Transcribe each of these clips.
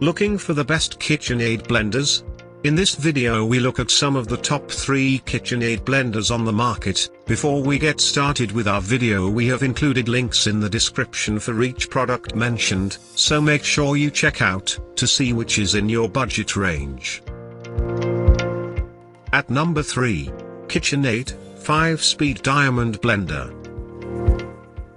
Looking for the best KitchenAid blenders? In this video we look at some of the top 3 KitchenAid blenders on the market. Before we get started with our video, we have included links in the description for each product mentioned, so make sure you check out to see which is in your budget range. At number 3, KitchenAid 5-speed diamond blender.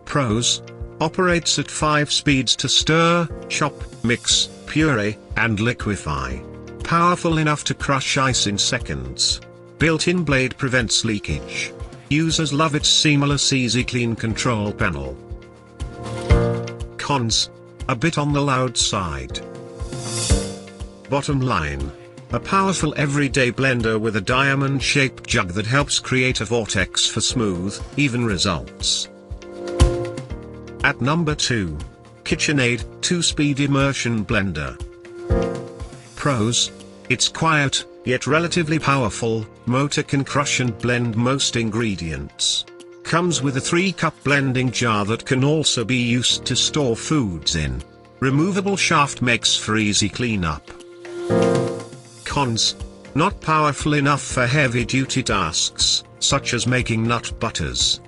Pros: operates at 5 speeds to stir, chop, mix, puree, and liquefy. Powerful enough to crush ice in seconds. Built-in blade prevents leakage. Users love its seamless easy clean control panel. Cons: a bit on the loud side. Bottom line: a powerful everyday blender with a diamond-shaped jug that helps create a vortex for smooth, even results. At number 2, KitchenAid 2-speed immersion blender. Pros: it's quiet, yet relatively powerful. Motor can crush and blend most ingredients. Comes with a 3-cup blending jar that can also be used to store foods in. Removable shaft makes for easy cleanup. Cons: not powerful enough for heavy-duty tasks, such as making nut butters.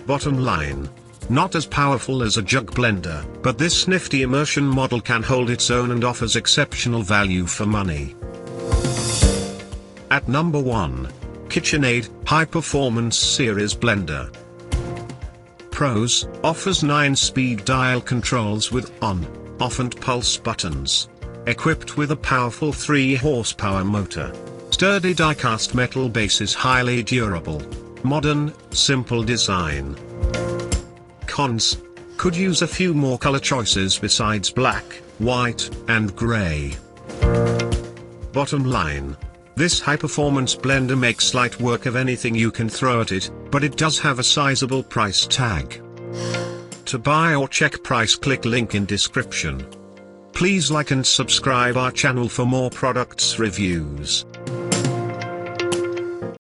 Bottom line: not as powerful as a jug blender, but this nifty immersion model can hold its own and offers exceptional value for money. At number 1, KitchenAid High Performance Series Blender. Pros: offers 9-speed dial controls with on, off and pulse buttons. Equipped with a powerful 3-horsepower motor. Sturdy die-cast metal base is highly durable. Modern, simple design. Cons: could use a few more color choices besides black, white, and gray. Bottom line: this high-performance blender makes light work of anything you can throw at it, but it does have a sizable price tag. To buy or check price, click link in description. Please like and subscribe our channel for more products reviews.